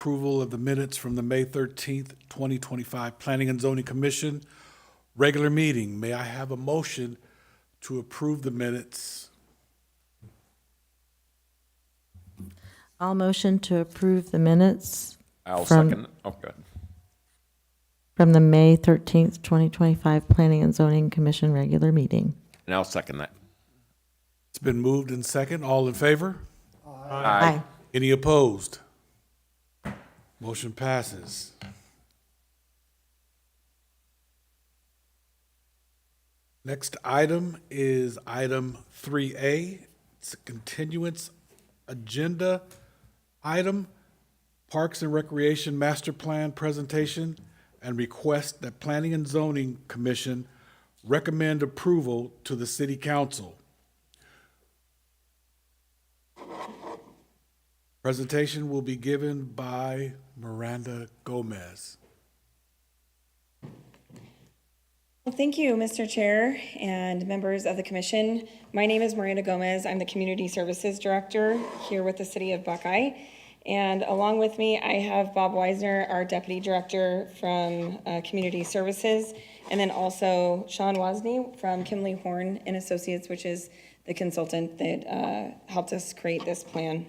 approval of the minutes from the May 13th, 2025 Planning and Zoning Commission regular meeting. May I have a motion to approve the minutes? I'll motion to approve the minutes I'll From- second. Oh, good. from the May 13th, 2025 Planning and Zoning Commission regular meeting. And I'll second that. It's been moved and second. All in favor? Aye. Any opposed? Motion passes. Next item is item 3A. It's a continuance agenda item, Parks and Recreation Master Plan presentation, and request that Planning and Zoning Commission recommend approval to the City Council. Presentation will be given by Miranda Gomez. Well, thank you, Mr. Chair and members of the commission. My name is Miranda Gomez. I'm the Community Services Director here with the City of Buckeye. And along with me, I have Bob Weisner, our Deputy Director from Community Services, and then also Sean Wozni from Kimley Horn and Associates, which is the consultant that helped us create this plan.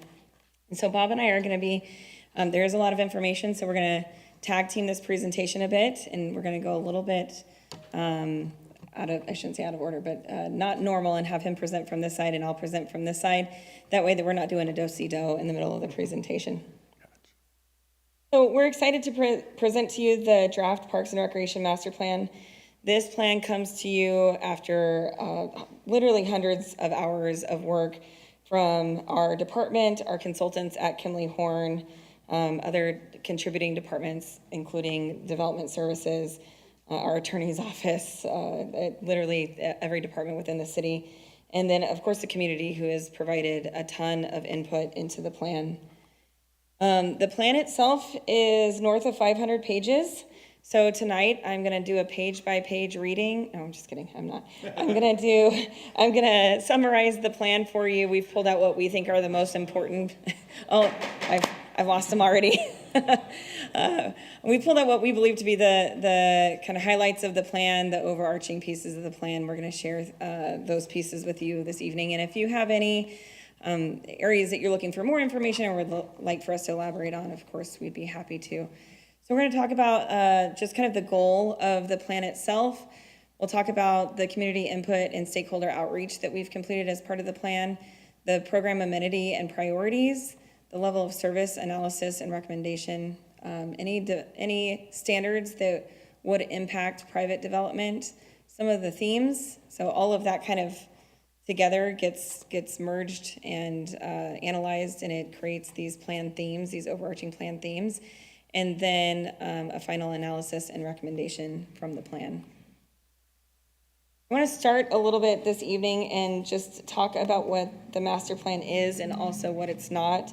And so Bob and I are going to be, there's a lot of information, so we're going to tag team this presentation a bit, and we're going to go a little bit I shouldn't say out of order, but not normal, and have him present from this side and I'll present from this side. That way that we're not doing a do-si-do in the middle of the presentation. So we're excited to present to you the draft Parks and Recreation Master Plan. This plan comes to you after literally hundreds of hours of work from our department, our consultants at Kimley Horn, other contributing departments, including Development Services, our attorney's office, literally every department within the city. And then, of course, the community, who has provided a ton of input into the plan. The plan itself is north of 500 pages. So tonight, I'm going to do a page-by-page reading. No, I'm just kidding. I'm not. I'm going to summarize the plan for you. We've pulled out what we think are the most important. Oh, I've lost them already. We pulled out what we believe to be the kind of highlights of the plan, the overarching pieces of the plan. We're going to share those pieces with you this evening. And if you have any areas that you're looking for more information or would like for us to elaborate on, of course, we'd be happy to. So we're going to talk about just kind of the goal of the plan itself. We'll talk about the community input and stakeholder outreach that we've completed as part of the plan, the program amenity and priorities, the level of service analysis and recommendation, any standards that would impact private development, some of the themes. So all of that kind of together gets merged and analyzed, and it creates these plan themes, these overarching plan themes, and then a final analysis and recommendation from the plan. I want to start a little bit this evening and just talk about what the master plan is and also what it's not.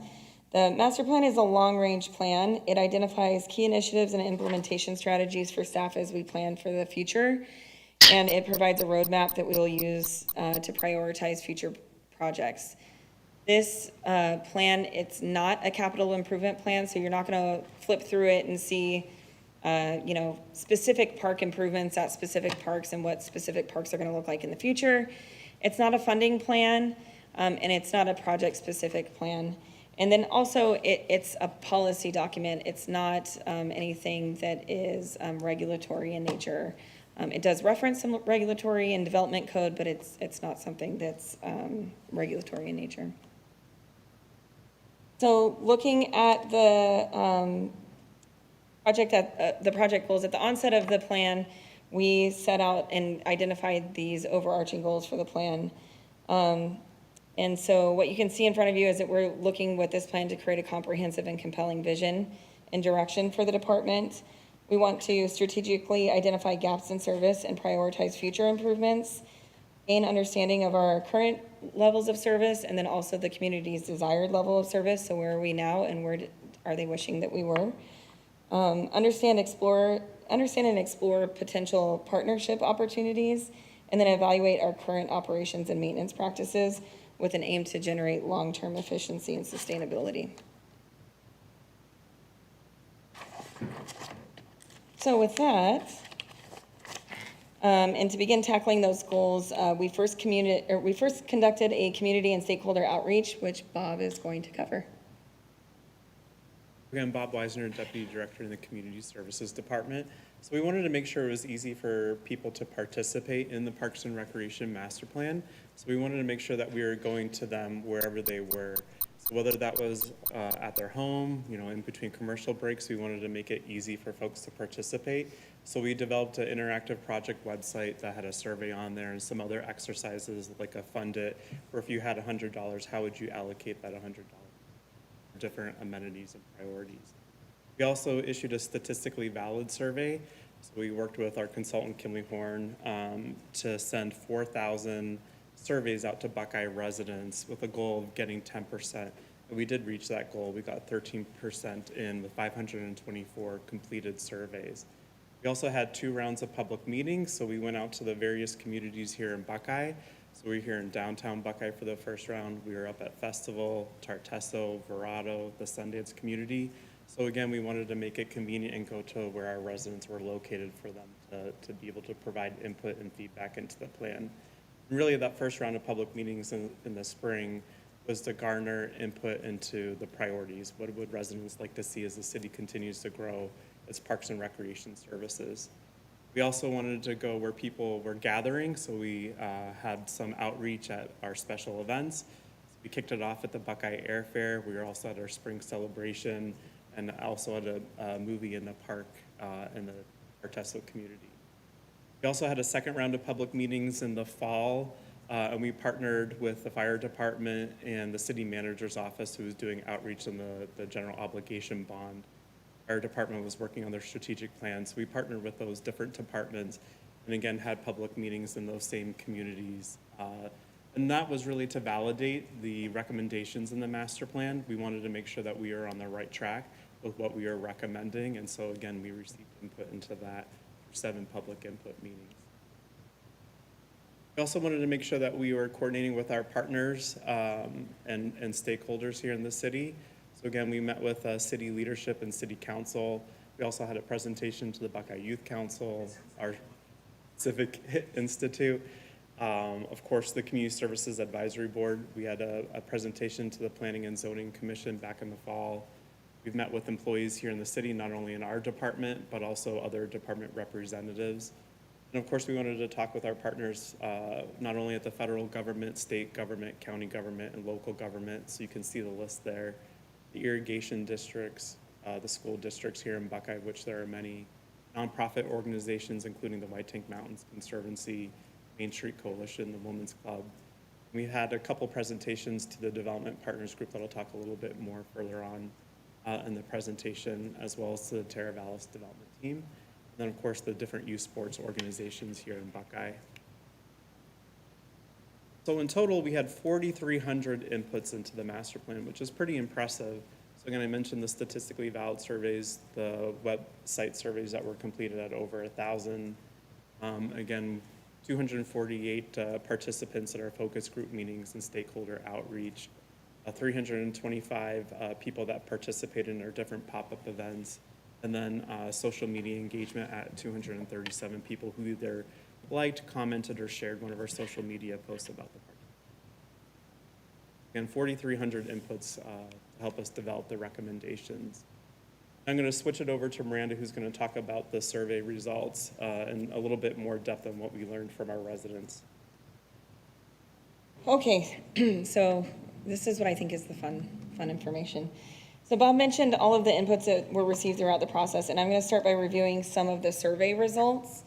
The master plan is a long-range plan. It identifies key initiatives and implementation strategies for staff as we plan for the future, and it provides a roadmap that we will use to prioritize future projects. This plan, it's not a capital improvement plan, so you're not going to flip through it and see specific park improvements at specific parks and what specific parks are going to look like in the future. It's not a funding plan, and it's not a project-specific plan. And then also, it's a policy document. It's not anything that is regulatory in nature. It does reference some regulatory and development code, but it's not something that's regulatory in nature. So looking at the project goals, at the onset of the plan, we set out and identified these overarching goals for the plan. And so what you can see in front of you is that we're looking with this plan to create a comprehensive and compelling vision and direction for the department. We want to strategically identify gaps in service and prioritize future improvements, gain understanding of our current levels of service, and then also the community's desired level of service. So where are we now and where are they wishing that we were? Understand and explore potential partnership opportunities, and then evaluate our current operations and maintenance practices with an aim to generate long-term efficiency and sustainability. So with that, and to begin tackling those goals, we first conducted a community and stakeholder outreach, which Bob is going to cover. Again, Bob Weisner, Deputy Director in the Community Services Department. So we wanted to make sure it was easy for people to participate in the Parks and Recreation Master Plan. So we wanted to make sure that we were going to them wherever they were. So whether that was at their home, in between commercial breaks, we wanted to make it easy for folks to participate. So we developed an interactive project website that had a survey on there and some other exercises like a Fund It, where if you had $100, how would you allocate that $100? Different amenities and priorities. We also issued a statistically valid survey. So we worked with our consultant, Kimley Horn, to send 4,000 surveys out to Buckeye residents with a goal of getting 10%. And we did reach that goal. We got 13% in with 524 completed surveys. We also had 2 rounds of public meetings. So we went out to the various communities here in Buckeye. So we were here in downtown Buckeye for the first round. We were up at Festival, Tartesso, Verado, the Sundance community. So again, we wanted to make it convenient and go to where our residents were located for them to be able to provide input and feedback into the plan. And really, that first round of public meetings in the spring was to garner input into the priorities. What would residents like to see as the city continues to grow its parks and recreation services? We also wanted to go where people were gathering, so we had some outreach at our special events. We kicked it off at the Buckeye Air Fair. We were also at our spring celebration and also at a movie in the park in the Tartesso community. We also had a second round of public meetings in the fall, and we partnered with the fire department and the city manager's office, who was doing outreach in the general obligation bond. Our department was working on their strategic plan, so we partnered with those different departments and again had public meetings in those same communities. And that was really to validate the recommendations in the master plan. We wanted to make sure that we are on the right track with what we are recommending, and so again, we received input into that for 7 public input meetings. We also wanted to make sure that we were coordinating with our partners and stakeholders here in the city. So again, we met with city leadership and city council. We also had a presentation to the Buckeye Youth Council, our Civic Institute, of course, the Community Services Advisory Board. We had a presentation to the Planning and Zoning Commission back in the fall. We've met with employees here in the city, not only in our department, but also other department representatives. And of course, we wanted to talk with our partners, not only at the federal government, state government, county government, and local government. So you can see the list there. The irrigation districts, the school districts here in Buckeye, which there are many, nonprofit organizations, including the White Tank Mountains Conservancy, Main Street Coalition, the Women's Club. We had a couple presentations to the Development Partners Group that I'll talk a little bit more further on in the presentation, as well as to the Terra Vallis Development Team. And then, of course, the different youth sports organizations here in Buckeye. So in total, we had 4,300 inputs into the master plan, which is pretty impressive. So again, I mentioned the statistically valid surveys, the website surveys that were completed at over 1,000. Again, 248 participants at our focus group meetings and stakeholder outreach, 325 people that participated in our different pop-up events, and then social media engagement at 237 people who either liked, commented, or shared one of our social media posts about the park. Again, 4,300 inputs to help us develop the recommendations. I'm going to switch it over to Miranda, who's going to talk about the survey results in a little bit more depth on what we learned from our residents. Okay, so this is what I think is the fun information. So Bob mentioned all of the inputs that were received throughout the process, and I'm going to start by reviewing some of the survey results.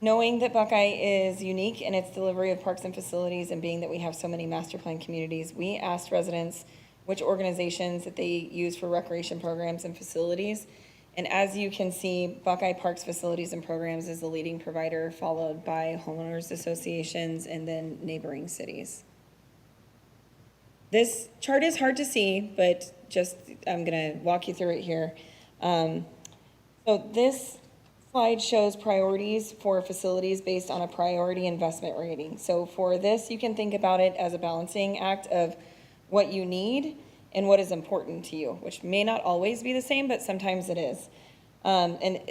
Knowing that Buckeye is unique in its delivery of parks and facilities, and being that we have so many master plan communities, we asked residents which organizations that they use for recreation programs and facilities. And as you can see, Buckeye Parks Facilities and Programs is the leading provider, followed by homeowners associations and then neighboring cities. This chart is hard to see, but just I'm going to walk you through it here. So this slide shows priorities for facilities based on a priority investment rating. So for this, you can think about it as a balancing act of what you need and what is important to you, which may not always be the same, but sometimes it is. And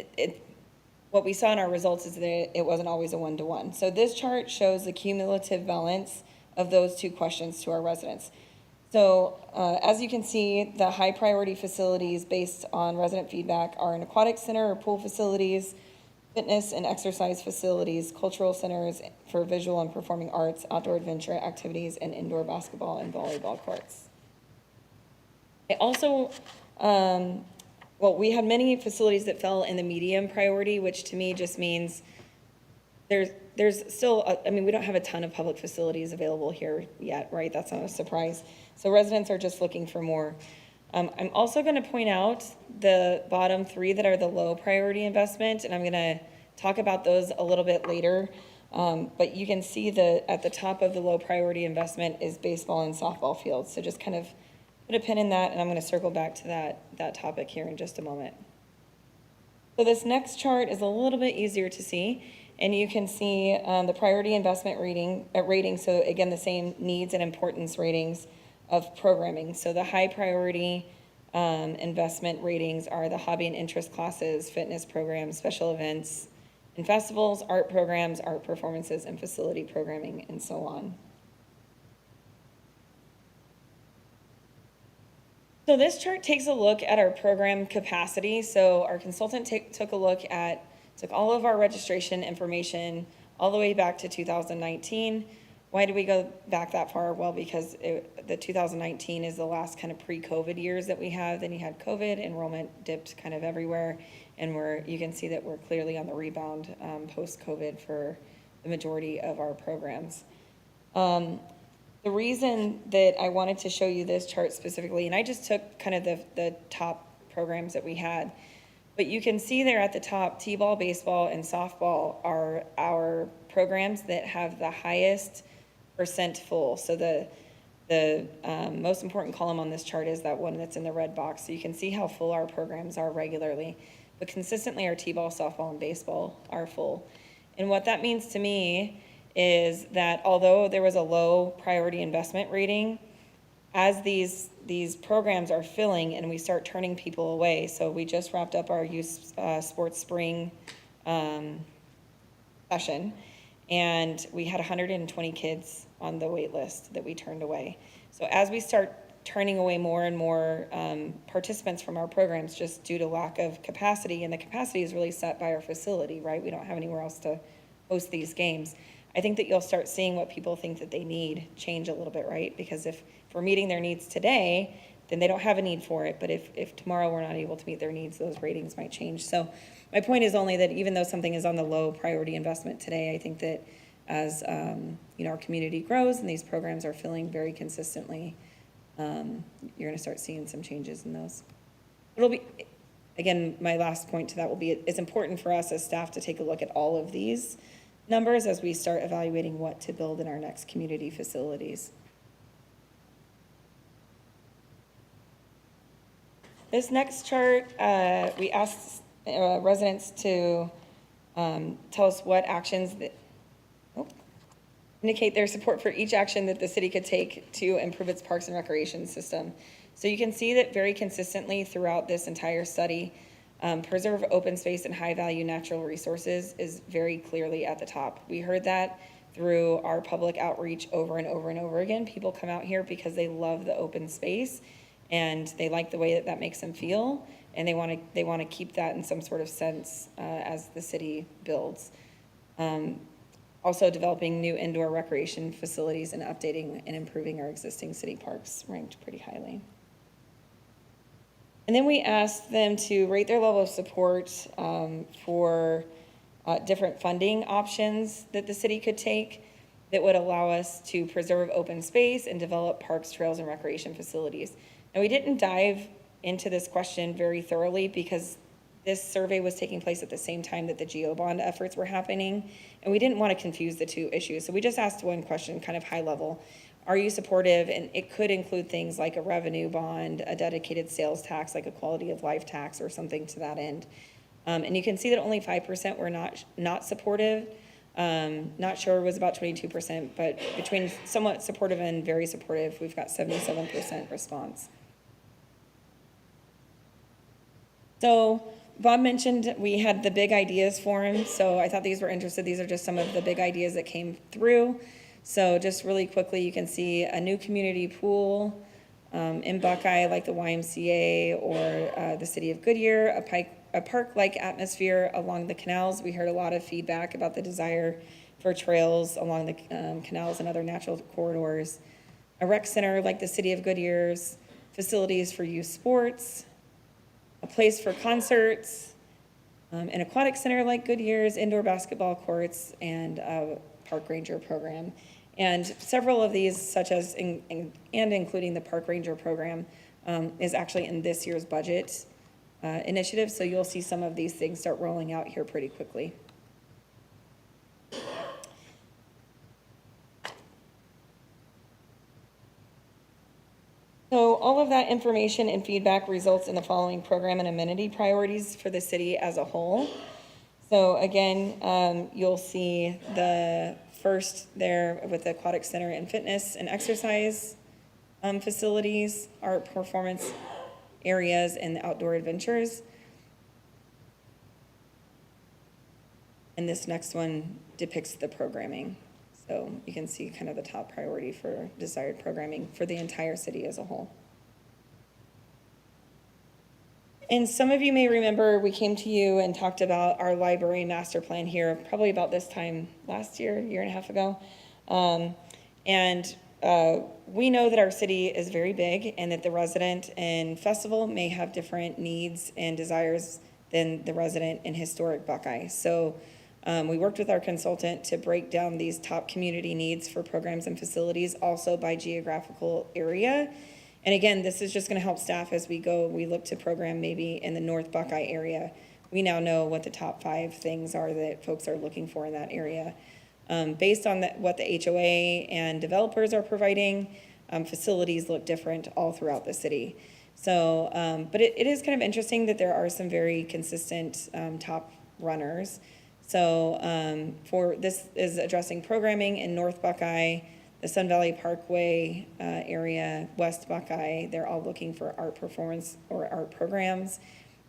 what we saw in our results is that it wasn't always a one-to-one. So this chart shows the cumulative balance of those two questions to our residents. So as you can see, the high priority facilities based on resident feedback are an aquatic center or pool facilities, fitness and exercise facilities, cultural centers for visual and performing arts, outdoor adventure activities, and indoor basketball and volleyball courts. I also, well, we had many facilities that fell in the medium priority, which to me just means there's still, I mean, we don't have a ton of public facilities available here yet, right? That's not a surprise. So residents are just looking for more. I'm also going to point out the bottom three that are the low priority investment, and I'm going to talk about those a little bit later. But you can see that at the top of the low priority investment is baseball and softball fields. So just kind of put a pin in that, and I'm going to circle back to that topic here in just a moment. So this next chart is a little bit easier to see, and you can see the priority investment rating. So again, the same needs and importance ratings of programming. So the high priority investment ratings are the hobby and interest classes, fitness programs, special events and festivals, art programs, art performances, and facility programming, and so on. So this chart takes a look at our program capacity. So our consultant took all of our registration information all the way back to 2019. Why did we go back that far? Well, because the 2019 is the last kind of pre-COVID years that we have. Then you had COVID, enrollment dipped kind of everywhere, and you can see that we're clearly on the rebound post-COVID for the majority of our programs. The reason that I wanted to show you this chart specifically, and I just took kind of the top programs that we had, but you can see there at the top, T-ball, baseball, and softball are our programs that have the highest percent full. So the most important column on this chart is that one that's in the red box. So you can see how full our programs are regularly, but consistently our T-ball, softball, and baseball are full. And what that means to me is that although there was a low priority investment rating, as these programs are filling and we start turning people away. So we just wrapped up our youth sports spring session, and we had 120 kids on the wait list that we turned away. So as we start turning away more and more participants from our programs just due to lack of capacity, and the capacity is really set by our facility, right? We don't have anywhere else to host these games. I think that you'll start seeing what people think that they need change a little bit, right? Because if we're meeting their needs today, then they don't have a need for it. But if tomorrow we're not able to meet their needs, those ratings might change. So my point is only that even though something is on the low priority investment today, I think that as our community grows and these programs are filling very consistently, you're going to start seeing some changes in those. It'll be, again, my last point to that will be it's important for us as staff to take a look at all of these numbers as we start evaluating what to build in our next community facilities. This next chart, we asked residents to tell us what actions that indicate their support for each action that the city could take to improve its parks and recreation system. So you can see that very consistently throughout this entire study, preserve open space and high-value natural resources is very clearly at the top. We heard that through our public outreach over and over and over again. People come out here because they love the open space and they like the way that makes them feel, and they want to keep that in some sort of sense as the city builds. Also developing new indoor recreation facilities and updating and improving our existing city parks ranked pretty highly. And then we asked them to rate their level of support for different funding options that the city could take that would allow us to preserve open space and develop parks, trails, and recreation facilities. Now, we didn't dive into this question very thoroughly because this survey was taking place at the same time that the GeoBond efforts were happening, and we didn't want to confuse the two issues. So we just asked one question, kind of high level. Are you supportive? And it could include things like a revenue bond, a dedicated sales tax, like a quality of life tax or something to that end. And you can see that only 5% were not supportive. Not sure was about 22%, but between somewhat supportive and very supportive, we've got 77% response. So Bob mentioned we had the big ideas forum, so I thought these were interesting. These are just some of the big ideas that came through. So just really quickly, you can see a new community pool in Buckeye, like the YMCA or the city of Goodyear, a park-like atmosphere along the canals. We heard a lot of feedback about the desire for trails along the canals and other natural corridors. A rec center like the city of Goodyear's, facilities for youth sports, a place for concerts, an aquatic center like Goodyear's, indoor basketball courts, and a park ranger program. And several of these, such as, and including the park ranger program, is actually in this year's budget initiative, so you'll see some of these things start rolling out here pretty quickly. So all of that information and feedback results in the following program and amenity priorities for the city as a whole. So again, you'll see the first there with the aquatic center and fitness and exercise facilities, art performance areas, and the outdoor adventures. And this next one depicts the programming. So you can see kind of the top priority for desired programming for the entire city as a whole. And some of you may remember we came to you and talked about our library master plan here, probably about this time last year, year and a half ago. We know that our city is very big and that the resident in Festival may have different needs and desires than the resident in historic Buckeye. So we worked with our consultant to break down these top community needs for programs and facilities, also by geographical area. And again, this is just going to help staff as we go. We look to program maybe in the North Buckeye area. We now know what the top 5 things are that folks are looking for in that area. Based on what the HOA and developers are providing, facilities look different all throughout the city. So, but it is kind of interesting that there are some very consistent top runners. So for this is addressing programming in North Buckeye, the Sun Valley Parkway area, West Buckeye. They're all looking for art performance or art programs.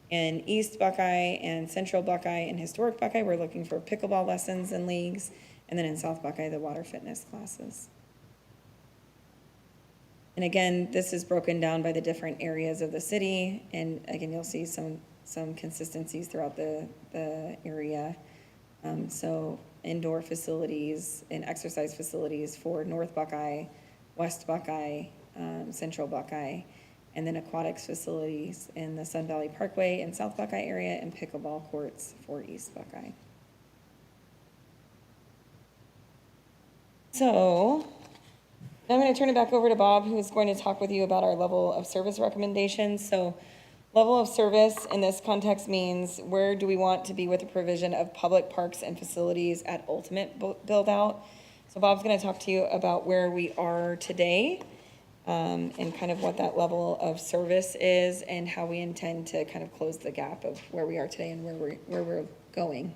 In East Buckeye and Central Buckeye and Historic Buckeye, we're looking for pickleball lessons and leagues. And then in South Buckeye, the water fitness classes. And again, this is broken down by the different areas of the city. And again, you'll see some consistencies throughout the area. So indoor facilities and exercise facilities for North Buckeye, West Buckeye, Central Buckeye, and then aquatics facilities in the Sun Valley Parkway and South Buckeye area, and pickleball courts for East Buckeye. So now I'm going to turn it back over to Bob, who's going to talk with you about our level of service recommendations. So level of service in this context means where do we want to be with the provision of public parks and facilities at ultimate build out. So Bob's going to talk to you about where we are today and kind of what that level of service is and how we intend to kind of close the gap of where we are today and where we're going.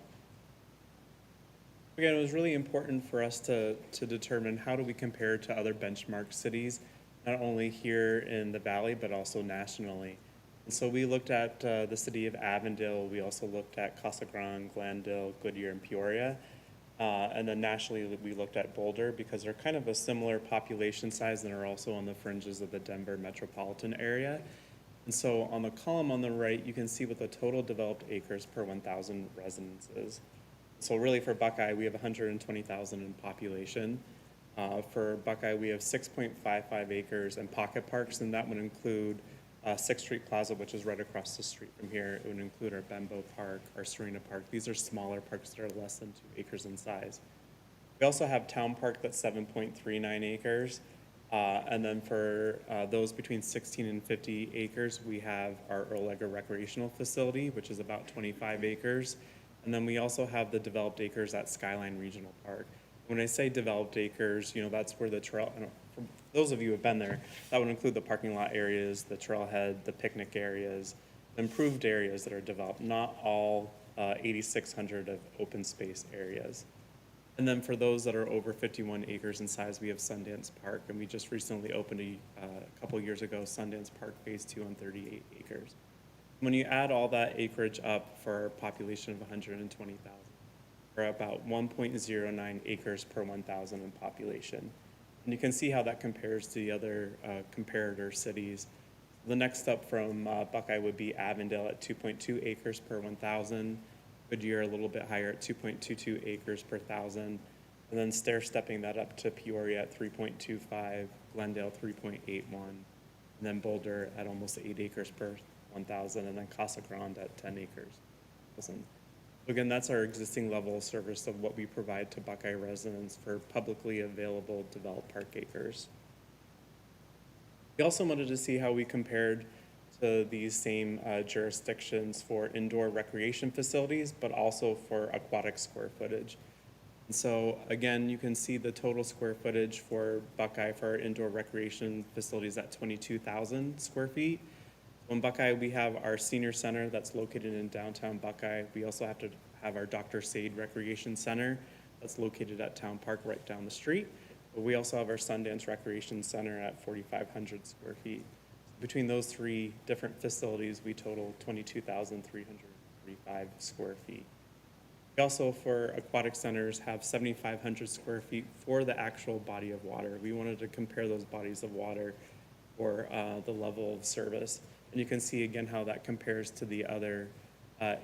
Again, it was really important for us to determine how do we compare to other benchmark cities, not only here in the Valley, but also nationally. And so we looked at the city of Avondale. We also looked at Casa Grande, Glandale, Goodyear, and Peoria. And then nationally, we looked at Boulder because they're kind of a similar population size and are also on the fringes of the Denver metropolitan area. And so on the column on the right, you can see what the total developed acres per 1,000 residents is. So really for Buckeye, we have 120,000 in population. For Buckeye, we have 6.55 acres and pocket parks, and that would include 6th Street Plaza, which is right across the street from here. It would include our Bembo Park, our Serena Park. These are smaller parks that are less than 2 acres in size. We also have Town Park that's 7.39 acres. And then for those between 16 and 50 acres, we have our Earl Egger Recreational Facility, which is about 25 acres. And then we also have the developed acres at Skyline Regional Park. When I say developed acres, you know, that's where the trail, for those of you who have been there, that would include the parking lot areas, the trailhead, the picnic areas, improved areas that are developed, not all 8,600 of open space areas. And then for those that are over 51 acres in size, we have Sundance Park, and we just recently opened a couple years ago, Sundance Park Phase 2 on 38 acres. When you add all that acreage up for a population of 120,000, we're about 1.09 acres per 1,000 in population. And you can see how that compares to the other comparator cities. The next up from Buckeye would be Avondale at 2.2 acres per 1,000. Goodyear a little bit higher at 2.22 acres per 1,000. And then stair-stepping that up to Peoria at 3.25, Glendale 3.81, and then Boulder at almost 8 acres per 1,000, and then Casa Grande at 10 acres. Again, that's our existing level of service of what we provide to Buckeye residents for publicly available developed park acres. We also wanted to see how we compared to these same jurisdictions for indoor recreation facilities, but also for aquatic square footage. And so again, you can see the total square footage for Buckeye for our indoor recreation facilities at 22,000 square feet. In Buckeye, we have our senior center that's located in downtown Buckeye. We also have to have our Dr. Sade Recreation Center that's located at Town Park right down the street. But we also have our Sundance Recreation Center at 4,500 square feet. Between those three different facilities, we total 22,335 square feet. We also, for aquatic centers, have 7,500 square feet for the actual body of water. We wanted to compare those bodies of water for the level of service. And you can see again how that compares to the other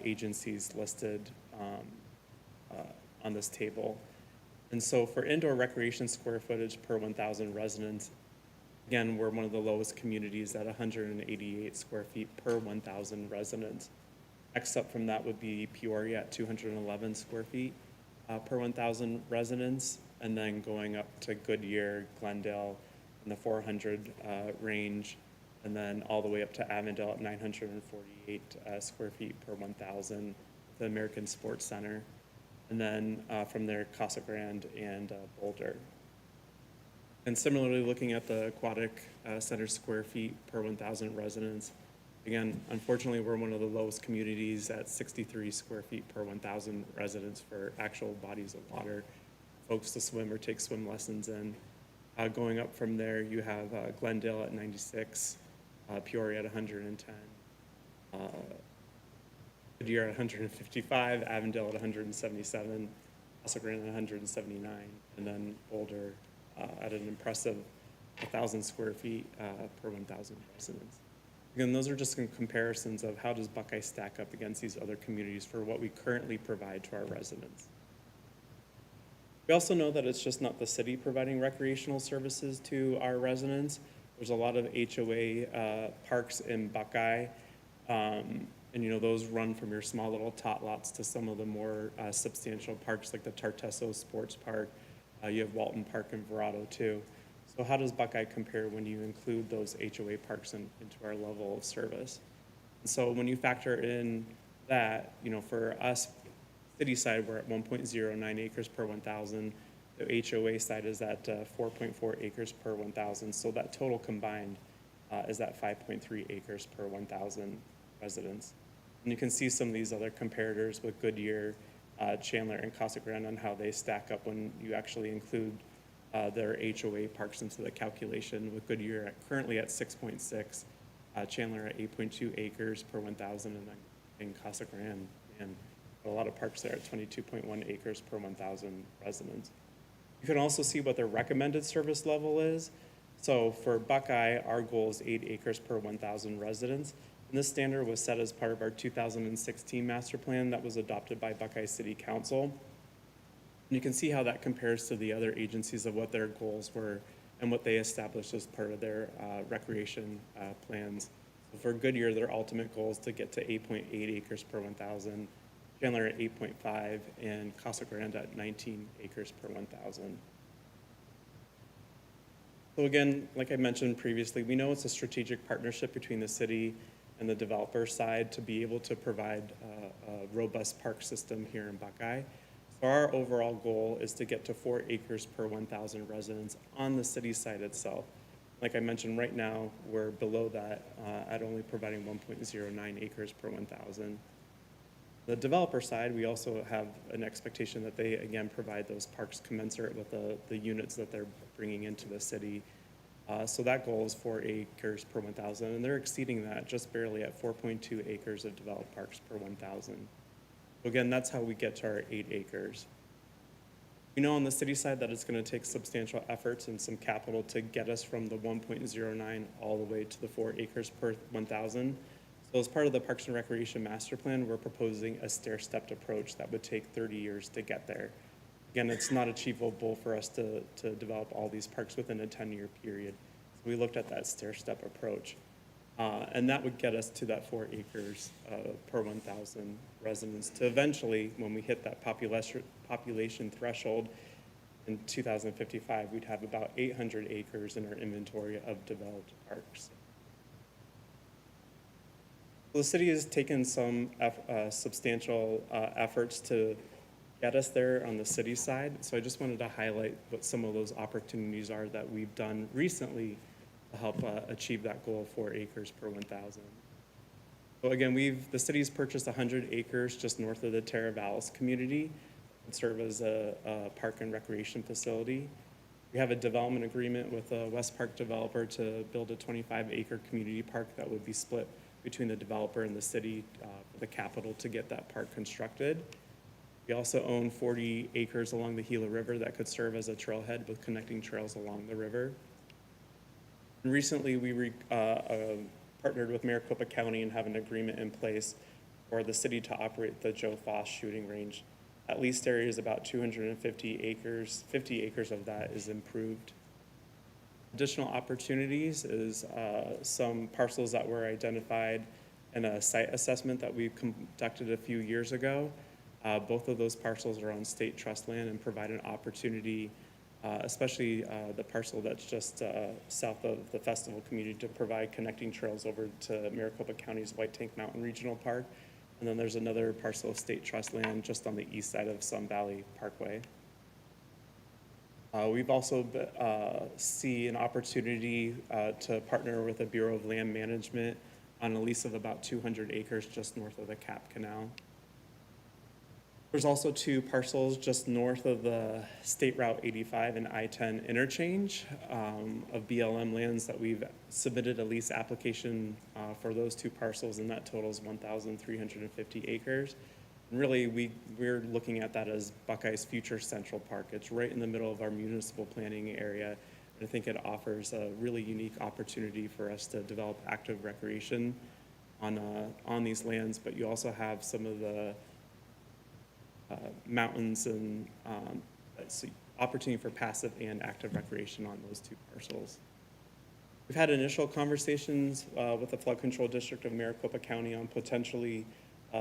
agencies listed on this table. And so for indoor recreation square footage per 1,000 residents, again, we're one of the lowest communities at 188 square feet per 1,000 residents. Next up from that would be Peoria at 211 square feet per 1,000 residents, and then going up to Goodyear, Glendale in the 400 range, and then all the way up to Avondale at 948 square feet per 1,000, the American Sports Center, and then from there, Casa Grande and Boulder. And similarly, looking at the aquatic center square feet per 1,000 residents, again, unfortunately, we're one of the lowest communities at 63 square feet per 1,000 residents for actual bodies of water, folks to swim or take swim lessons in. Going up from there, you have Glendale at 96, Peoria at 110, Goodyear at 155, Avondale at 177, Casa Grande at 179, and then Boulder at an impressive 1,000 square feet per 1,000 residents. Again, those are just some comparisons of how does Buckeye stack up against these other communities for what we currently provide to our residents. We also know that it's just not the city providing recreational services to our residents. There's a lot of HOA parks in Buckeye, and those run from your small little tot lots to some of the more substantial parks like the Tartesso Sports Park. You have Walton Park and Verrado too. So how does Buckeye compare when you include those HOA parks into our level of service? And so when you factor in that, for us, city side, we're at 1.09 acres per 1,000. The HOA side is at 4.4 acres per 1,000. So that total combined is at 5.3 acres per 1,000 residents. And you can see some of these other comparators with Goodyear, Chandler, and Casa Grande on how they stack up when you actually include their HOA parks into the calculation, with Goodyear currently at 6.6, Chandler at 8.2 acres per 1,000, and then in Casa Grande, and a lot of parks there at 22.1 acres per 1,000 residents. You can also see what their recommended service level is. So for Buckeye, our goal is 8 acres per 1,000 residents. And this standard was set as part of our 2016 master plan that was adopted by Buckeye City Council. And you can see how that compares to the other agencies of what their goals were and what they established as part of their recreation plans. So for Goodyear, their ultimate goal is to get to 8.8 acres per 1,000, Chandler at 8.5, and Casa Grande at 19 acres per 1,000. So again, like I mentioned previously, we know it's a strategic partnership between the city and the developer side to be able to provide a robust park system here in Buckeye. So our overall goal is to get to 4 acres per 1,000 residents on the city side itself. Like I mentioned, right now, we're below that at only providing 1.09 acres per 1,000. The developer side, we also have an expectation that they, again, provide those parks commensurate with the units that they're bringing into the city. So that goal is 4 acres per 1,000, and they're exceeding that just barely at 4.2 acres of developed parks per 1,000. Again, that's how we get to our 8 acres. We know on the city side that it's going to take substantial efforts and some capital to get us from the 1.09 all the way to the 4 acres per 1,000. So as part of the Parks and Recreation Master Plan, we're proposing a stair-stepped approach that would take 30 years to get there. Again, it's not achievable for us to develop all these parks within a 10-year period. So we looked at that stair-step approach. And that would get us to that 4 acres per 1,000 residents to eventually, when we hit that population threshold in 2055, we'd have about 800 acres in our inventory of developed parks. The city has taken some substantial efforts to get us there on the city side. So I just wanted to highlight what some of those opportunities are that we've done recently to help achieve that goal of 4 acres per 1,000. So again, the city's purchased 100 acres just north of the Teravalis community and serve as a park and recreation facility. We have a development agreement with a West Park developer to build a 25-acre community park that would be split between the developer and the city for the capital to get that park constructed. We also own 40 acres along the Gila River that could serve as a trailhead with connecting trails along the river. And recently, we partnered with Maricopa County and have an agreement in place for the city to operate the Joe Foss shooting range. That leased area is about 250 acres. 50 acres of that is improved. Additional opportunities is some parcels that were identified in a site assessment that we conducted a few years ago. Both of those parcels are on state trust land and provide an opportunity, especially the parcel that's just south of the festival community, to provide connecting trails over to Maricopa County's White Tank Mountain Regional Park. And then there's another parcel of state trust land just on the east side of Sun Valley Parkway. We've also see an opportunity to partner with the Bureau of Land Management on a lease of about 200 acres just north of the Cap Canal. There's also 2 parcels just north of the State Route 85 and I-10 interchange of BLM lands that we've submitted a lease application for those 2 parcels, and that totals 1,350 acres. And really, we're looking at that as Buckeye's future Central Park. It's right in the middle of our municipal planning area, and I think it offers a really unique opportunity for us to develop active recreation on these lands, but you also have some of the mountains and opportunity for passive and active recreation on those 2 parcels. We've had initial conversations with the Flood Control District of Maricopa County on potentially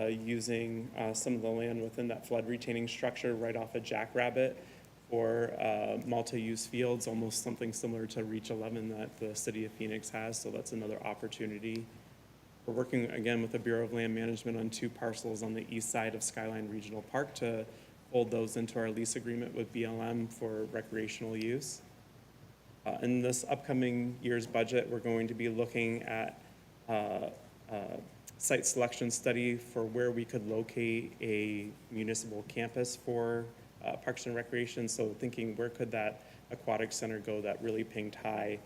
using some of the land within that flood retaining structure right off of Jackrabbit for multi-use fields, almost something similar to Reach 11 that the city of Phoenix has, so that's another opportunity. We're working again with the Bureau of Land Management on 2 parcels on the east side of Skyline Regional Park to fold those into our lease agreement with BLM for recreational use. In this upcoming year's budget, we're going to be looking at site selection study for where we could locate a municipal campus for Parks and Recreation. So thinking, where could that aquatic center go that really pinged high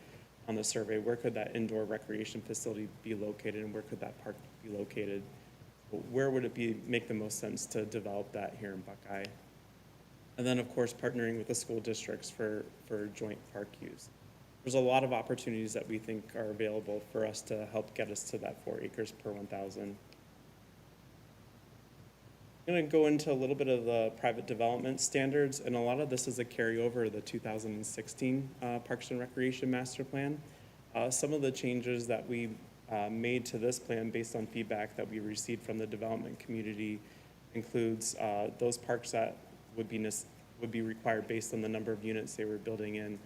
on the survey? Where could that indoor recreation facility be located, and where could that park be located? Where would it make the most sense to develop that here in Buckeye? And then, of course, partnering with the school districts for joint park use. There's a lot of opportunities that we think are available for us to help get us to that 4 acres per 1,000. I'm going to go into a little bit of the private development standards, and a lot of this is a carryover of the 2016 Parks and Recreation Master Plan. Some of the changes that we made to this plan based on feedback that we received from the development community includes those parks that would be required based on the number of units they were building in.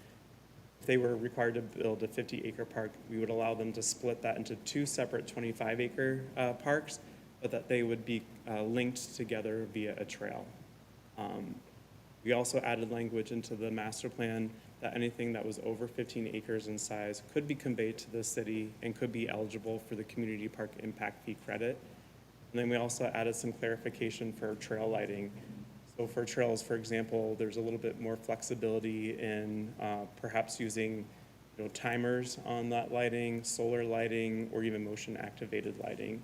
If they were required to build a 50-acre park, we would allow them to split that into 2 separate 25-acre parks, but that they would be linked together via a trail. We also added language into the master plan that anything that was over 15 acres in size could be conveyed to the city and could be eligible for the community park impact fee credit. And then we also added some clarification for trail lighting. So for trails, for example, there's a little bit more flexibility in perhaps using timers on that lighting, solar lighting, or even motion activated lighting.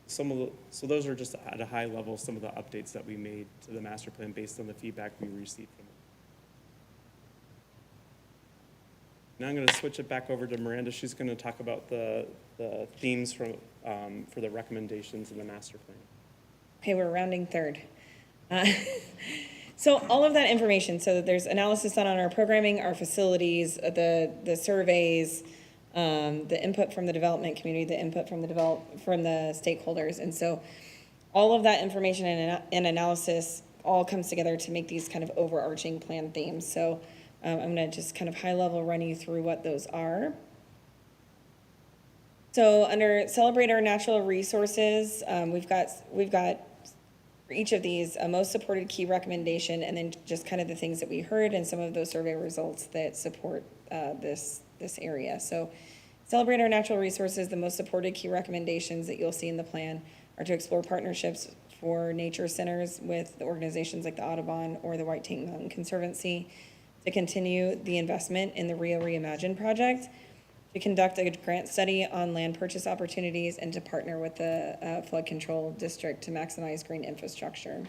So those are just at a high level, some of the updates that we made to the master plan based on the feedback we received from it. Now I'm going to switch it back over to Miranda. She's going to talk about the themes for the recommendations in the master plan. Okay, we're rounding third. So all of that information, so there's analysis done on our programming, our facilities, the surveys, the input from the development community, the input from the stakeholders. And so all of that information and analysis all comes together to make these kind of overarching plan themes. So I'm going to just kind of high level run you through what those are. So under Celebrate Our Natural Resources, we've got for each of these, a most supported key recommendation, and then just kind of the things that we heard and some of those survey results that support this area. So Celebrate Our Natural Resources, the most supported key recommendations that you'll see in the plan are to explore partnerships for nature centers with organizations like the Audubon or the White Tank Mountain Conservancy, to continue the investment in the Rio Reimagine project, to conduct a grant study on land purchase opportunities, and to partner with the flood control district to maximize green infrastructure.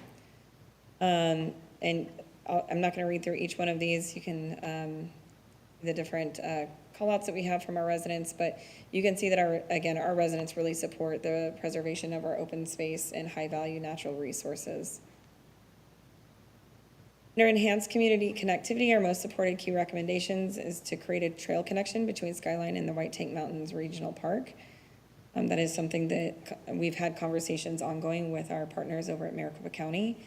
And I'm not going to read through each one of these. You can, the different call-outs that we have from our residents, but you can see that our residents really support the preservation of our open space and high-value natural resources. Under enhanced community connectivity, our most supported key recommendations is to create a trail connection between Skyline and the White Tank Mountains Regional Park. That is something that we've had conversations ongoing with our partners over at Maricopa County.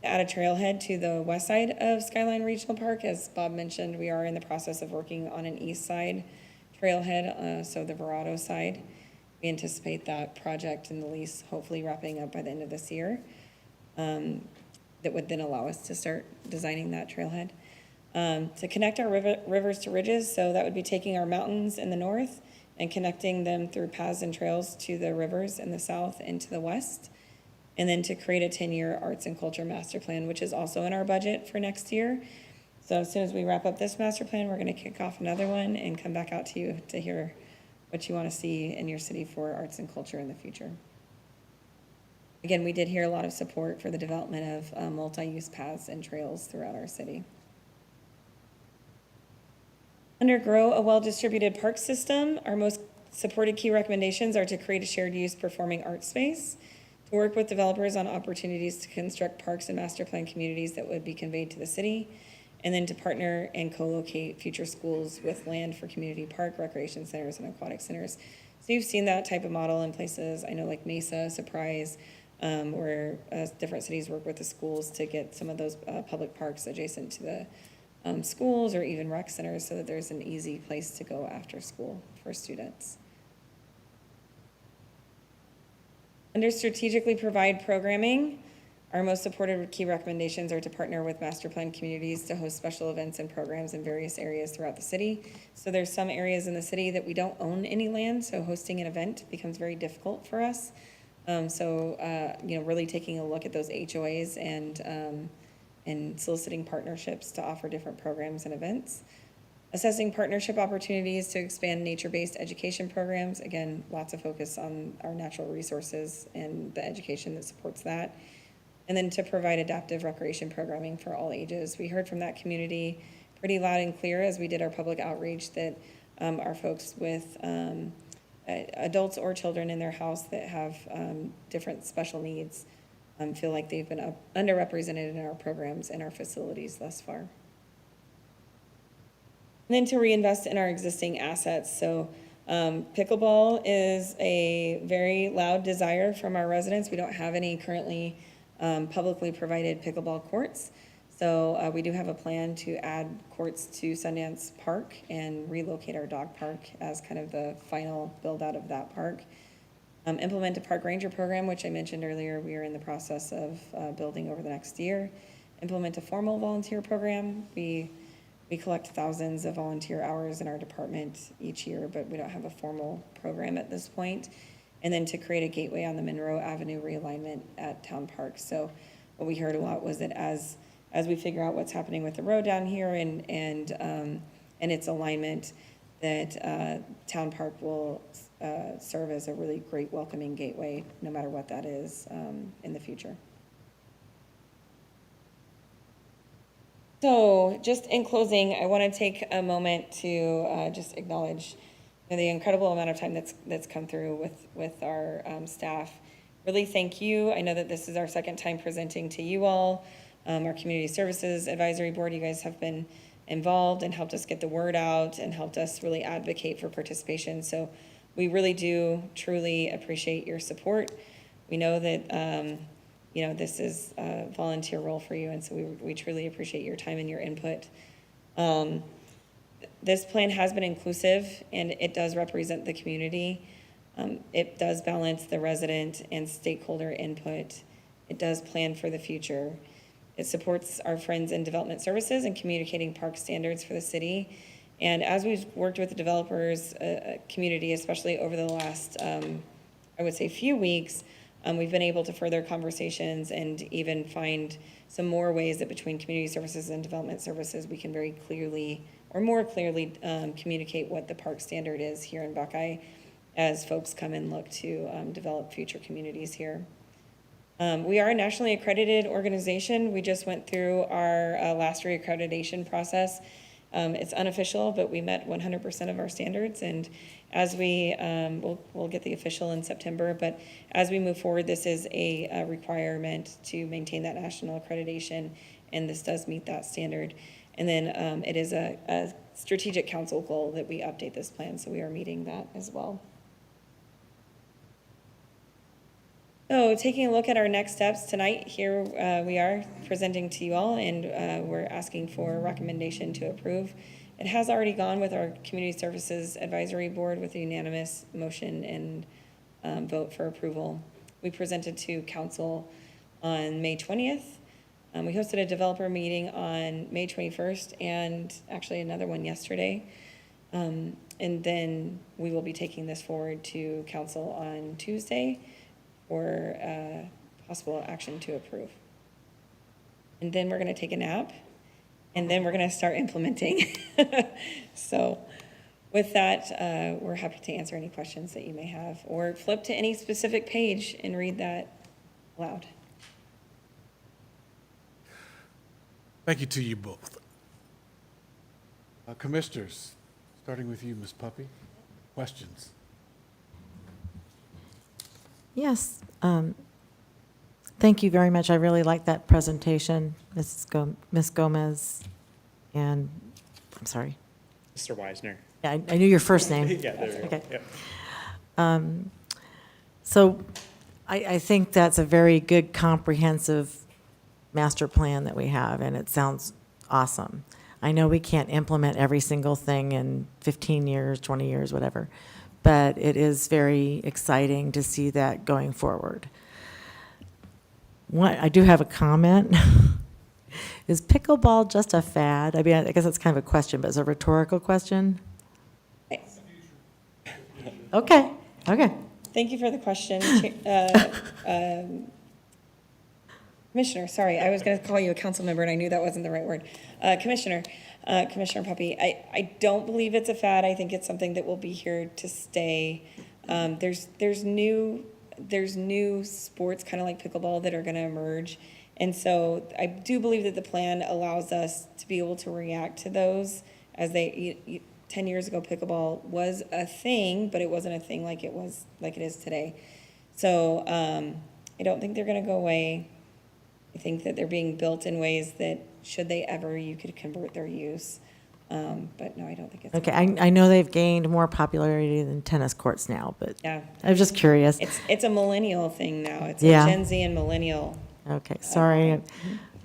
To add a trailhead to the west side of Skyline Regional Park, as Bob mentioned, we are in the process of working on an east side trailhead, so the Verado side. We anticipate that project and the lease hopefully wrapping up by the end of this year. That would then allow us to start designing that trailhead. To connect our rivers to ridges, so that would be taking our mountains in the north and connecting them through paths and trails to the rivers in the south and to the west. And then to create a 10-year arts and culture master plan, which is also in our budget for next year. So as soon as we wrap up this master plan, we're going to kick off another one and come back out to you to hear what you want to see in your city for arts and culture in the future. Again, we did hear a lot of support for the development of multi-use paths and trails throughout our city. Under Grow a Well-Distributed Park System, our most supported key recommendations are to create a shared use performing arts space, to work with developers on opportunities to construct parks and master plan communities that would be conveyed to the city, and then to partner and co-locate future schools with land for community park, recreation centers, and aquatic centers. So you've seen that type of model in places, I know like Mesa, Surprise, where different cities work with the schools to get some of those public parks adjacent to the schools or even rec centers, so that there's an easy place to go after school for students. Under strategically provide programming, our most supported key recommendations are to partner with master plan communities to host special events and programs in various areas throughout the city. So there's some areas in the city that we don't own any land, so hosting an event becomes very difficult for us. Really taking a look at those HOAs and soliciting partnerships to offer different programs and events. Assessing partnership opportunities to expand nature-based education programs. Again, lots of focus on our natural resources and the education that supports that. And then to provide adaptive recreation programming for all ages. We heard from that community pretty loud and clear as we did our public outreach that our folks with adults or children in their house that have different special needs feel like they've been underrepresented in our programs and our facilities thus far. And then to reinvest in our existing assets. So pickleball is a very loud desire from our residents. We don't have any currently publicly provided pickleball courts. So we do have a plan to add courts to Sundance Park and relocate our dog park as kind of the final build out of that park. Implement a park ranger program, which I mentioned earlier, we are in the process of building over the next year. Implement a formal volunteer program. We collect thousands of volunteer hours in our department each year, but we don't have a formal program at this point. And then to create a gateway on the Monroe Avenue realignment at Town Park. So what we heard a lot was that as we figure out what's happening with the road down here and its alignment, that Town Park will serve as a really great welcoming gateway, no matter what that is in the future. So just in closing, I want to take a moment to just acknowledge the incredible amount of time that's come through with our staff. Really thank you. I know that this is our second time presenting to you all. Our Community Services Advisory Board, you guys have been involved and helped us get the word out and helped us really advocate for participation. So we really do truly appreciate your support. We know that this is a volunteer role for you, and so we truly appreciate your time and your input. This plan has been inclusive, and it does represent the community. It does balance the resident and stakeholder input. It does plan for the future. It supports our friends in development services and communicating park standards for the city. And as we've worked with the developers community, especially over the last, I would say, few weeks, we've been able to further conversations and even find some more ways that between community services and development services, we can very clearly or more clearly communicate what the park standard is here in Buckeye as folks come and look to develop future communities here. We are a nationally accredited organization. We just went through our last reaccreditation process. It's unofficial, but we met 100% of our standards. And as we'll get the official in September, but as we move forward, this is a requirement to maintain that national accreditation, and this does meet that standard. And then it is a strategic council goal that we update this plan, so we are meeting that as well. So taking a look at our next steps tonight, here we are presenting to you all, and we're asking for a recommendation to approve. It has already gone with our Community Services Advisory Board with a unanimous motion and vote for approval. We presented to council on May 20th. We hosted a developer meeting on May 21st and actually another one yesterday. And then we will be taking this forward to council on Tuesday for possible action to approve. And then we're going to take a nap, and then we're going to start implementing. So with that, we're happy to answer any questions that you may have, or flip to any specific page and read that aloud. Thank you to you both. Commissioners, starting with you, Ms. Puppy, questions? Yes. Thank you very much. I really like that presentation, Ms. Gomez, and, I'm sorry. Mr. Wisner. Yeah, I knew your first name. Yeah, there we go. Okay. Yep. So I think that's a very good comprehensive master plan that we have, and it sounds awesome. I know we can't implement every single thing in 15 years, 20 years, whatever, but it is very exciting to see that going forward. I do have a comment. Is pickleball just a fad? I mean, I guess that's kind of a question, but it's a rhetorical question. Okay, okay. Thank you for the question. Commissioner, sorry, I was going to call you a council member, and I knew that wasn't the right word. Commissioner Puppy, I don't believe it's a fad. I think it's something that will be here to stay. There's new sports, kind of like pickleball, that are going to emerge. And so I do believe that the plan allows us to be able to react to those as 10 years ago, pickleball was a thing, but it wasn't a thing like it is today. So I don't think they're going to go away. I think that they're being built in ways that, should they ever, you could convert their use. But no, I don't think it's. Okay, I know they've gained more popularity than tennis courts now, but Yeah. I was just curious. It's a millennial thing now. It's Yeah. a Gen Z and millennial. Okay, sorry,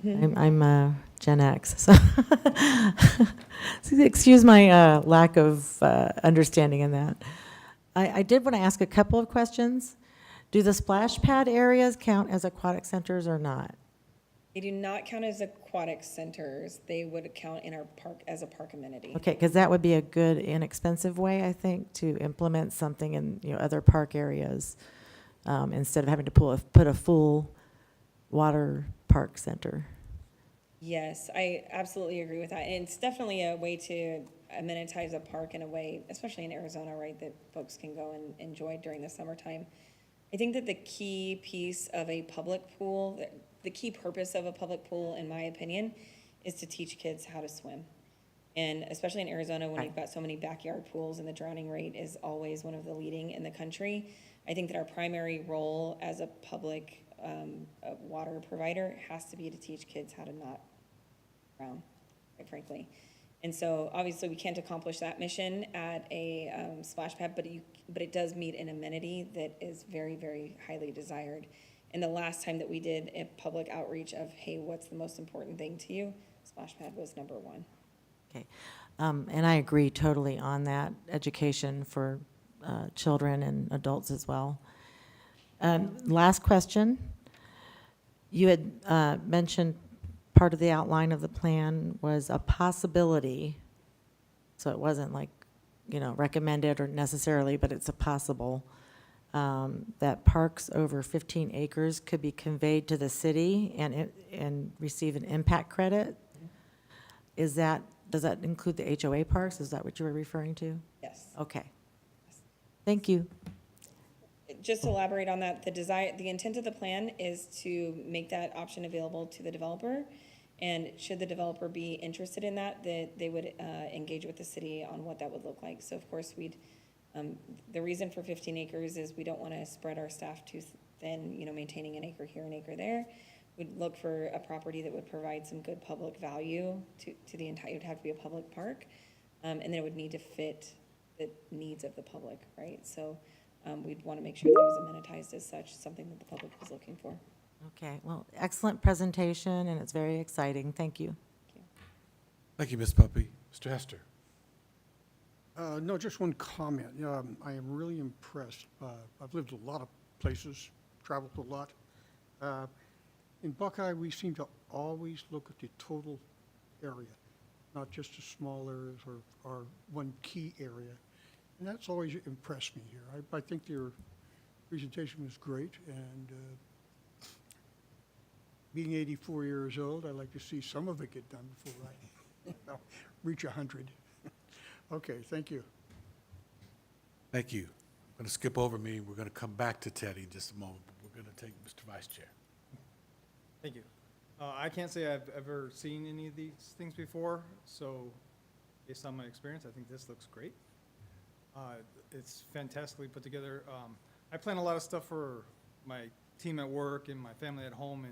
I'm Gen X, so excuse my lack of understanding in that. I did want to ask a couple of questions. Do the splash pad areas count as aquatic centers or not? They do not count as aquatic centers. They would count in our park as a park amenity. Okay, because that would be a good inexpensive way, I think, to implement something in other park areas instead of having to put a full water park center. Yes, I absolutely agree with that. And it's definitely a way to amenitize a park in a way, especially in Arizona, right, that folks can go and enjoy during the summertime. I think that the key piece of a public pool, the key purpose of a public pool, in my opinion, is to teach kids how to swim. And especially in Arizona, when you've got so many backyard pools and the drowning rate is always one of the leading in the country, I think that our primary role as a public water provider has to be to teach kids how to not drown, quite frankly. And so obviously we can't accomplish that mission at a splash pad, but it does meet an amenity that is very, very highly desired. And the last time that we did a public outreach of, hey, what's the most important thing to you? Splash pad was number one. Okay. And I agree totally on that, education for children and adults as well. Last question. You had mentioned part of the outline of the plan was a possibility, so it wasn't like, recommended or necessarily, but it's a possible, that parks over 15 acres could be conveyed to the city and receive an impact credit. Does that include the HOA parks? Is that what you were referring to? Yes. Okay. Thank you. Just to elaborate on that, the intent of the plan is to make that option available to the developer. And should the developer be interested in that, they would engage with the city on what that would look like. So of course, the reason for 15 acres is we don't want to spread our staff too thin, maintaining an acre here, an acre there. We'd look for a property that would provide some good public value to the entire, it would have to be a public park. And then it would need to fit the needs of the public, right? So we'd want to make sure that it was amenitized as such, something that the public was looking for. Okay, well, excellent presentation, and it's very exciting. Thank you. Thank you, Ms. Puppy. Mr. Hester? No, just one comment. I am really impressed. I've lived a lot of places, traveled a lot. In Buckeye, we seem to always look at the total area, not just the small areas or one key area. And that's always impressed me here. I think your presentation was great, and being 84 years old, I'd like to see some of it get done before I reach 100. Okay, thank you. Thank you. I'm going to skip over me. We're going to come back to Teddy in just a moment. But we're going to take Mr. Vice Chair. Thank you. I can't say I've ever seen any of these things before, so based on my experience, I think this looks great. It's fantastically put together. I plan a lot of stuff for my team at work and my family at home,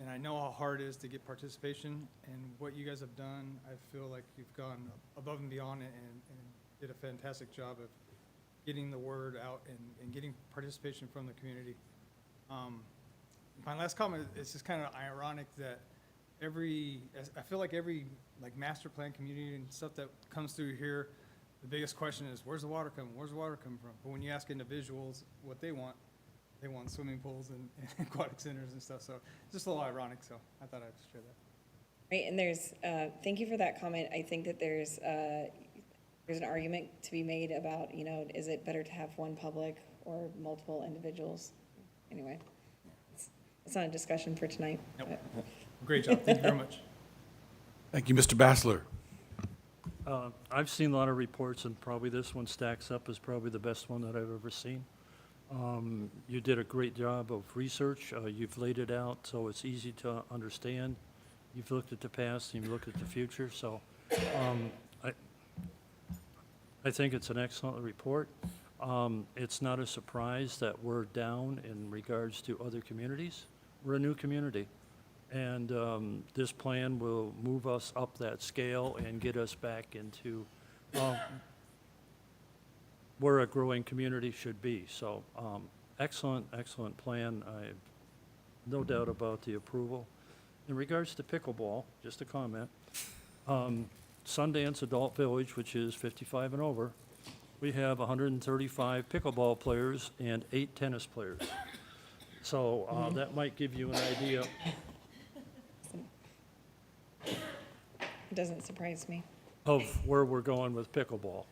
and I know how hard it is to get participation, and what you guys have done, I feel like you've gone above and beyond it and did a fantastic job of getting the word out and getting participation from the community. My last comment is just kind of ironic that I feel like every master plan community and stuff that comes through here, the biggest question is, where's the water coming? Where's the water coming from? But when you ask individuals what they want swimming pools and aquatic centers and stuff. So it's just a little ironic. So I thought I'd share that. Right, and thank you for that comment. I think that there's an argument to be made about, is it better to have one public or multiple individuals? Anyway, it's not a discussion for tonight. Nope. but- Great job. Thank you very much. Thank you, Mr. Bassler. I've seen a lot of reports, and probably this one stacks up as probably the best one that I've ever seen. You did a great job of research. You've laid it out so it's easy to understand. You've looked at the past and you've looked at the future. So I think it's an excellent report. It's not a surprise that we're down in regards to other communities. We're a new community. And this plan will move us up that scale and get us back into where a growing community should be. So excellent, excellent plan. I have no doubt about the approval. In regards to pickleball, just a comment. Sundance Adult Village, which is 55 and over, we have 135 pickleball players and 8 tennis players. So that might give you an idea. It doesn't surprise me. Of where we're going with pickleball.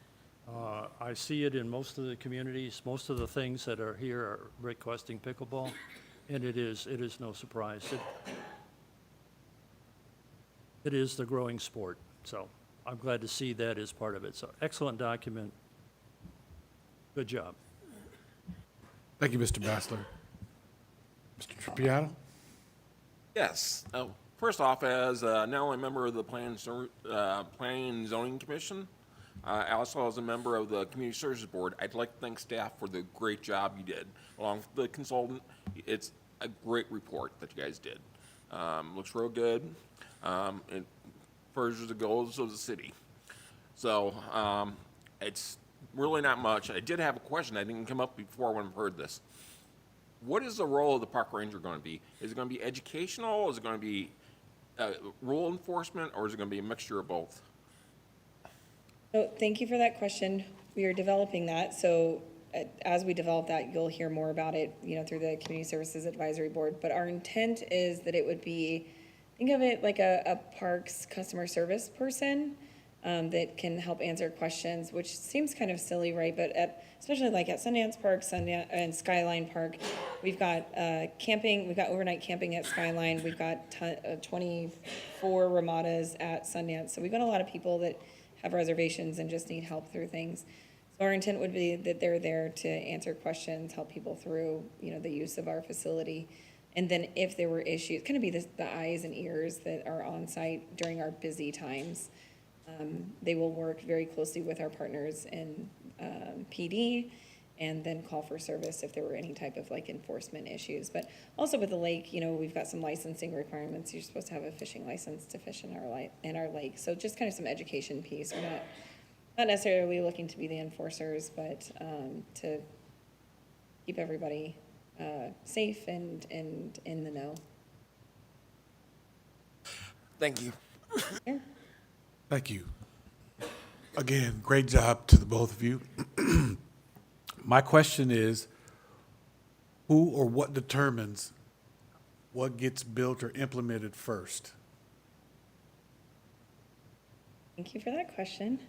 I see it in most of the communities. Most of the things that are here are requesting pickleball, and it is no surprise. It is the growing sport. So I'm glad to see that as part of it. So excellent document. Good job. Thank you, Mr. Bassler. Mr. Tripiano? Yes. First off, as not only a member of the Planning and Zoning Commission, also as a member of the Community Services Board, I'd like to thank staff for the great job you did. Along with the consultant, it's a great report that you guys did. Looks real good. It furthers the goals of the city. So it's really not much. I did have a question. I didn't come up before when I heard this. What is the role of the park ranger going to be? Is it going to be educational? Is it going to be rule enforcement? Or is it going to be a mixture of both? So thank you for that question. We are developing that, so as we develop that, you'll hear more about it, through the Community Services Advisory Board. But our intent is that it would be, think of it like a parks customer service person that can help answer questions, which seems kind of silly, right? But especially like at Sundance Park, and Skyline Park, we've got camping, we've got overnight camping at Skyline, we've got 24 ramadas at Sundance. So we've got a lot of people that have reservations and just need help through things. So our intent would be that they're there to answer questions, help people through, the use of our facility. And then if there were issues, kind of be the eyes and ears that are on site during our busy times. They will work very closely with our partners in PD and then call for service if there were any type of enforcement issues. But also with the lake, we've got some licensing requirements. You're supposed to have a fishing license to fish in our lake. So just kind of some education piece. We're not necessarily looking to be the enforcers, but to keep everybody safe and in the know. Thank you. Sure. Thank you. Again, great job to the both of you. My question is, who or what determines what gets built or implemented first? Thank you for that question.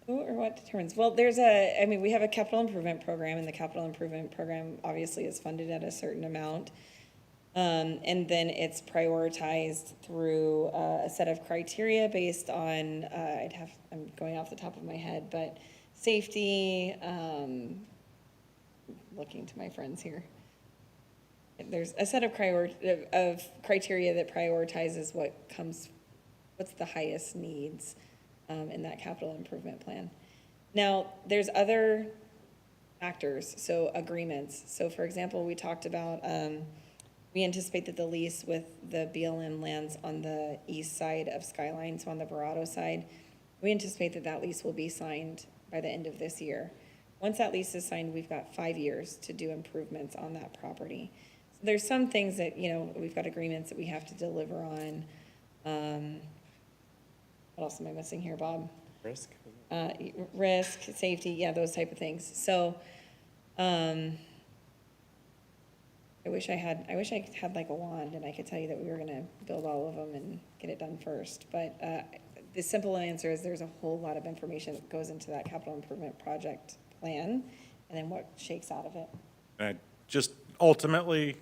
Who or what determines? Well, we have a capital improvement program, and the capital improvement program obviously is funded at a certain amount. And then it's prioritized through a set of criteria based on, I'm going off the top of my head, but safety, looking to my friends here. There's a set of criteria that prioritizes what's the highest needs in that capital improvement plan. Now, there's other factors, so agreements. So for example, we talked about, we anticipate that the lease with the BLM lands on the east side of Skyline, so on the Verado side, we anticipate that lease will be signed by the end of this year. Once that lease is signed, we've got 5 years to do improvements on that property. So there's some things that, we've got agreements that we have to deliver on. What else am I missing here, Bob? Risk? Risk, safety, yeah, those type of things. So, I wish I had like a wand and I could tell you that we were gonna build all of them and get it done first. But the simple answer is there's a whole lot of information that goes into that capital improvement project plan and then what shakes out of it. And just ultimately,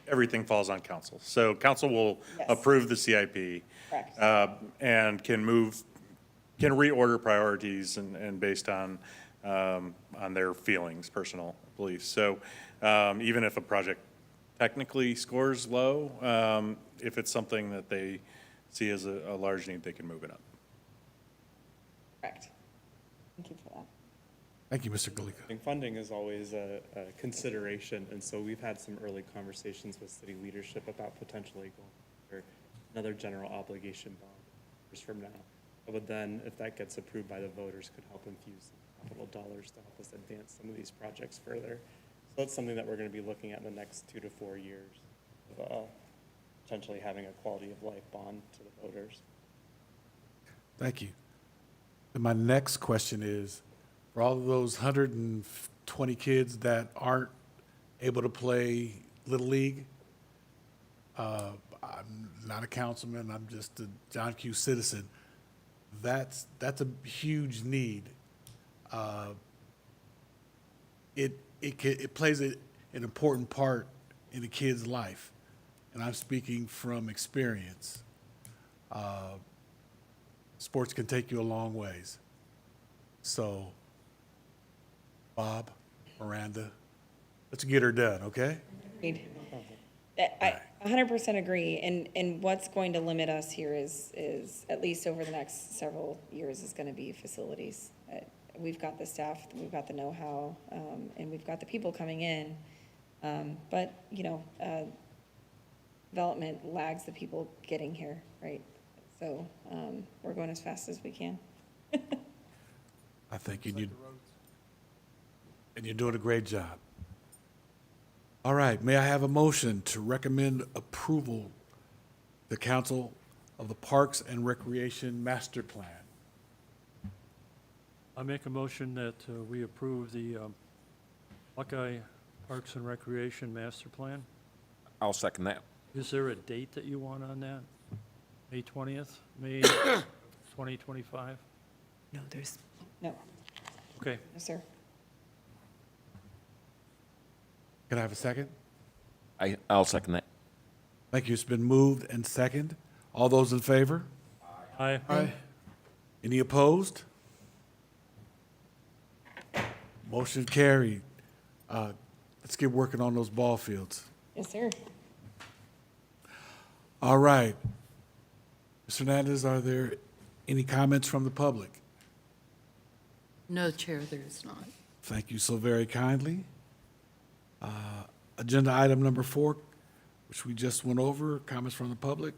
everything falls on council. So council will Yes. approve the CIP. Correct. And can reorder priorities and based on their feelings, personal beliefs. So even if a project technically scores low, if it's something that they see as a large need, they can move it up. Correct. Thank you for that. Thank you, Mr. Galika. I think funding is always a consideration, and so we've had some early conversations with city leadership about potentially going for another general obligation bond years from now. But then, if that gets approved by the voters, could help infuse capital dollars to help us advance some of these projects further. So that's something that we're going to be looking at in the next 2 to 4 years, of potentially having a quality of life bond to the voters. Thank you. And my next question is, for all of those 120 kids that aren't able to play Little League, I'm not a councilman, I'm just a John Q. citizen. That's a huge need. It plays an important part in a kid's life, and I'm speaking from experience. sports can take you a long ways. So, Bob, Miranda, let's get her done, okay? Agreed. I 100% agree, and what's going to limit us here is, at least over the next several years, is gonna be facilities. We've got the staff, we've got the know-how, and we've got the people coming in. But, you know, development lags the people getting here, right? So, we're going as fast as we can. I think and you're doing a great job. All right, may I have a motion to recommend approval the Council of the Parks and Recreation Master Plan? I make a motion that we approve the Buckeye Parks and Recreation Master Plan. I'll second that. Is there a date that you want on that? May 20th, May 2025? No, there's. No, Okay. no, sir. Can I have a second? I'll second that. Thank you. It's been moved and second. All those in favor? Aye. Any opposed? Motion carried. Let's get working on those ball fields. Yes, sir. All right. Ms. Hernandez, are there any comments from the public? No, Chair, there is not. Thank you so very kindly. Agenda item number 4, which we just went over, comments from the public.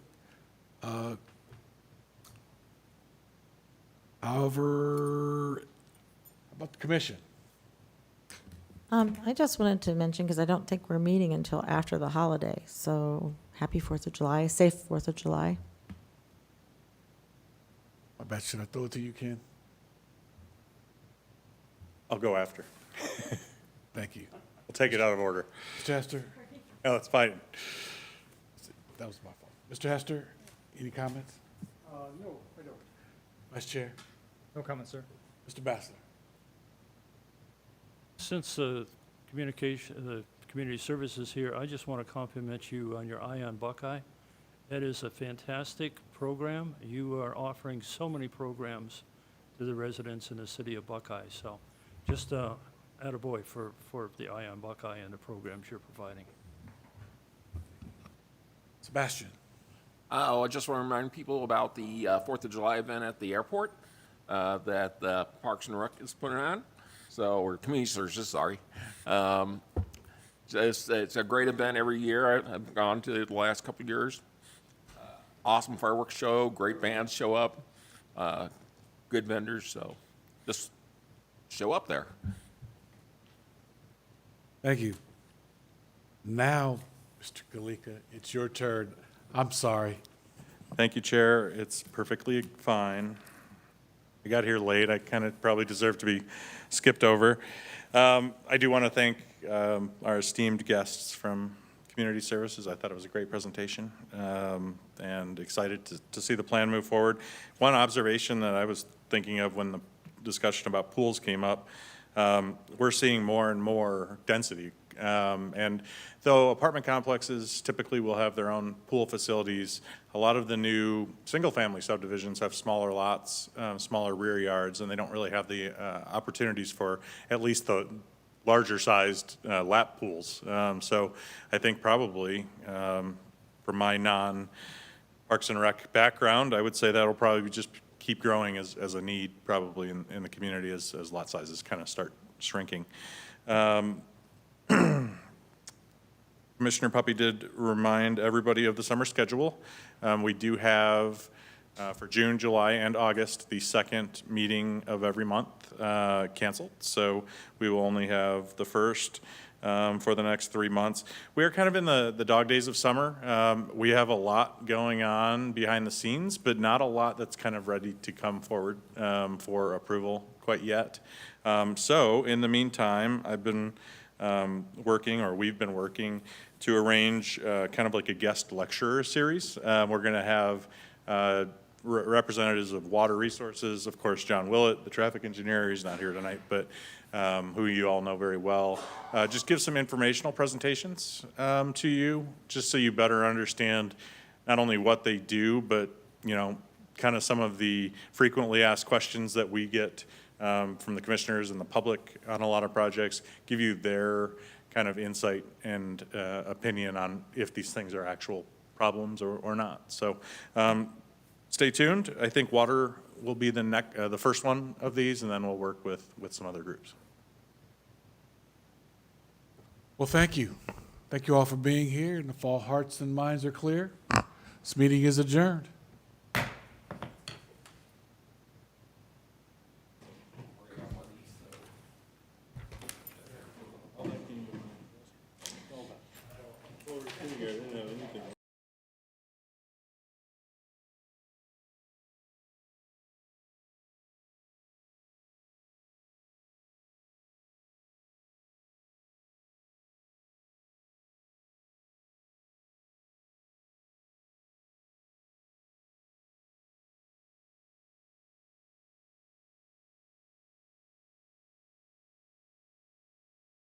However, how about the commission? I just wanted to mention, because I don't think we're meeting until after the holiday, so happy 4th of July, safe 4th of July. I bet, should I throw it to you, Ken? I'll go after. Thank you. We'll take it out of order. Mr. Hester? No, it's fine. That was my fault. Mr. Hester, any comments? No, I don't. Vice Chair? No comment, sir. Mr. Bassler? Since the community services here, I just want to compliment you on your Eye on Buckeye. That is a fantastic program. You are offering so many programs to the residents in the city of Buckeye. So just attaboy for the Eye on Buckeye and the programs you're providing. Sebastian? I just want to remind people about the 4th of July event at the airport that Parks and Rec is putting on. So, or Community Services, sorry. It's a great event every year. I've gone to it the last couple of years. Awesome fireworks show, great bands show up, good vendors, so just show up there. Thank you. Now, Mr. Galika, it's your turn. I'm sorry. Thank you, Chair. It's perfectly fine. I got here late. I kind of probably deserve to be skipped over. I do want to thank our esteemed guests from Community Services. I thought it was a great presentation and excited to see the plan move forward. One observation that I was thinking of when the discussion about pools came up, we're seeing more and more density. And though apartment complexes typically will have their own pool facilities, a lot of the new single-family subdivisions have smaller lots, smaller rear yards, and they don't really have the opportunities for at least the larger-sized lap pools. So I think probably, for my non-Parks and Rec background, I would say that'll probably just keep growing as a need probably in the community as lot sizes kind of start shrinking. Commissioner Puppy did remind everybody of the summer schedule. We do have, for June, July, and August, the second meeting of every month canceled. So we will only have the first for the next 3 months. We are kind of in the dog days of summer. We have a lot going on behind the scenes, but not a lot that's kind of ready to come forward for approval quite yet. So in the meantime, I've been we've been working to arrange kind of like a guest lecturer series. We're going to have representatives of Water Resources, of course, John Willett, the traffic engineer, he's not here tonight, but who you all know very well. Just give some informational presentations to you, just so you better understand not only what they do, but, you know, kind of some of the frequently asked questions that we get from the commissioners and the public on a lot of projects, give you their kind of insight and opinion on if these things are actual problems or not. So stay tuned. I think water will be the first one of these, and then we'll work with some other groups. Well, thank you. Thank you all for being here, and if all hearts and minds are clear, this meeting is adjourned.